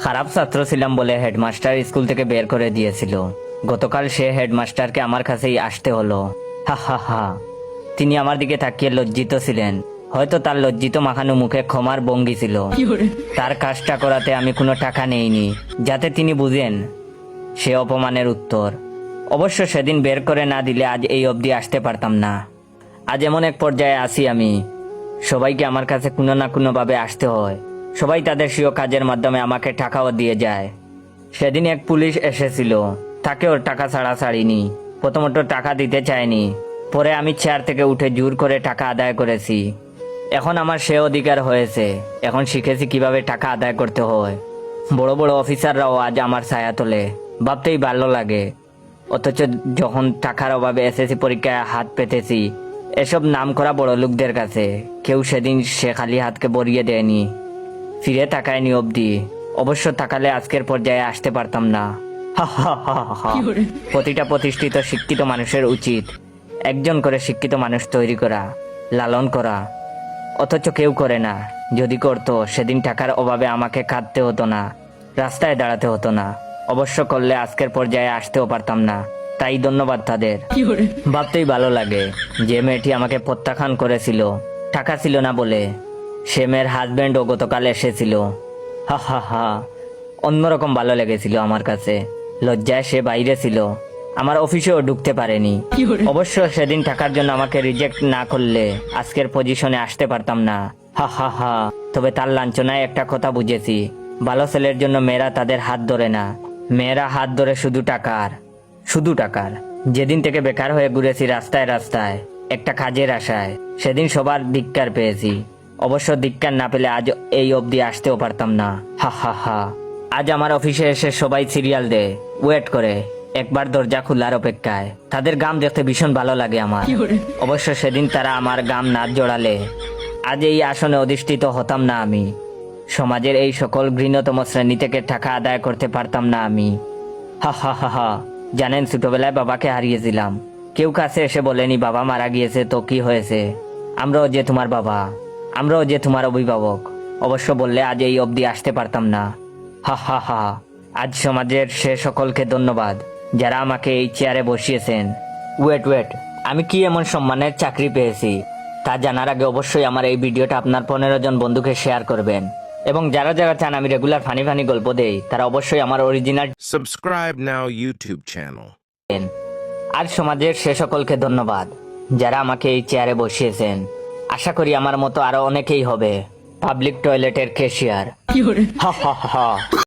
খারাপ ছাত্র ছিলাম বলে হেডমাস্টার স্কুল থেকে বের করে দিয়েছিল। গতকাল সে হেডমাস্টারকে আমার কাছেই আসতে হলো। হা হা হা। তিনি আমার দিকে তাকিয়ে লজ্জিত ছিলেন। হয়তো তার লজ্জিত মাখানো মুখে ক্ষমার ভঙ্গি ছিল। তার কাজটা করাতে আমি কোনো টাকা নেইনি, যাতে তিনি বুঝেন সে অপমানের উত্তর। অবশ্য সেদিন বের করে না দিলে আজ এই অবধি আসতে পারতাম না। আজ এমন এক পর্যায়ে আসি আমি, সবাইকে আমার কাছে কোনো না কোনো ভাবে আসতে হয়। সবাই তাদের স্বীয় কাজের মাধ্যমে আমাকে টাকাও দিয়ে যায়। সেদিন এক পুলিশ এসেছিল, তাকে ওর টাকা ছাড়া ছাড়িনি। প্রথমত টাকা দিতে চায়নি, পরে আমি চেয়ার থেকে উঠে জোর করে টাকা আদায় করেছি। এখন আমার সে অধিকার হয়েছে, এখন শিখেছি কিভাবে টাকা আদায় করতে হয়। বড় বড় অফিসাররাও আজ আমার ছায়া তোলে, ভাবতেই ভালো লাগে। অথচ যখন টাকার অভাবে এসএসসি পরীক্ষায় হাত পেতেছি এসব নামকরা বড় লোকদের কাছে, কেউ সেদিন সে খালি হাতকে বরিয়ে দেয়নি, ফিরে তাকায়নি অবধি। অবশ্য তাকালে আজকের পর্যায়ে আসতে পারতাম না। হা হা হা হা। প্রতিটা প্রতিষ্ঠিত শিক্ষিত মানুষের উচিত একজন করে শিক্ষিত মানুষ তৈরি করা, লালন করা। অথচ কেউ করে না। যদি করতো সেদিন টাকার অভাবে আমাকে কাঁদতে হতো না, রাস্তায় দাঁড়াতে হতো না। অবশ্য করলে আজকের পর্যায়ে আসতেও পারতাম না। তাই ধন্যবাদ তাদের। ভাবতেই ভালো লাগে, যে মেয়েটি আমাকে প্রত্যাখ্যান করেছিল টাকা ছিল না বলে, সে মেয়ের হাজবেন্ডও গতকাল এসেছিল। হা হা হা। অন্যরকম ভালো লেগেছিল আমার কাছে। লজ্জায় সে বাইরে ছিল, আমার অফিসেও ঢুকতে পারেনি। অবশ্য সেদিন টাকার জন্য আমাকে রিজেক্ট না করলে আজকের পজিশনে আসতে পারতাম না। হা হা হা। তবে তার লাঞ্ছনায় একটা কথা বুঝেছি, ভালো ছেলের জন্য মেয়েরা তাদের হাত ধরে না, মেয়েরা হাত ধরে শুধু টাকার, শুধু টাকার। যেদিন থেকে বেকার হয়ে ঘুরেছি রাস্তায় রাস্তায় একটা কাজের আশায়, সেদিন সবার ধিক্কার পেয়েছি। অবশ্য ধিক্কার না পেলে আজ এই অবধি আসতেও পারতাম না। হা হা হা। আজ আমার অফিসে এসে সবাই সিরিয়াল দেয়, ওয়েট করে, একবার দরজা খোলার অপেক্ষায়। তাদের গাম দেখতে ভীষণ ভালো লাগে আমার। অবশ্য সেদিন তারা আমার গাম না জড়ালে আজ এই আসনে অধিষ্ঠিত হতাম না আমি। সমাজের এই সকল ঘৃণতম শ্রেণী থেকে টাকা আদায় করতে পারতাম না আমি। হা হা হা হা। জানেন, ছোটবেলায় বাবাকে হারিয়েছিলাম। কেউ কাছে এসে বলেনি বাবা মারা গিয়েছে তো কি হয়েছে, আমরাও যে তোমার বাবা, আমরাও যে তোমার অভিভাবক। অবশ্য বললে আজ এই অবধি আসতে পারতাম না। হা হা হা। আজ সমাজের সে সকলকে ধন্যবাদ যারা আমাকে এই চেয়ারে বসিয়েছেন। ওয়েট, আমি কি এমন সম্মানের চাকরি পেয়েছি তা জানার আগে অবশ্যই আমার এই ভিডিওটা আপনার 15 জন বন্ধুকে শেয়ার করবেন। এবং যারা যারা চান আমি রেগুলার ফানি গল্প দেই, তারা অবশ্যই আমার original Subscribe now YouTube channel. আর সমাজের সে সকলকে ধন্যবাদ যারা আমাকে এই চেয়ারে বসিয়েছেন। আশা করি আমার মতো আরো অনেকেই হবে পাবলিক টয়লেটের ক্যাশিয়ার। হা হা হা।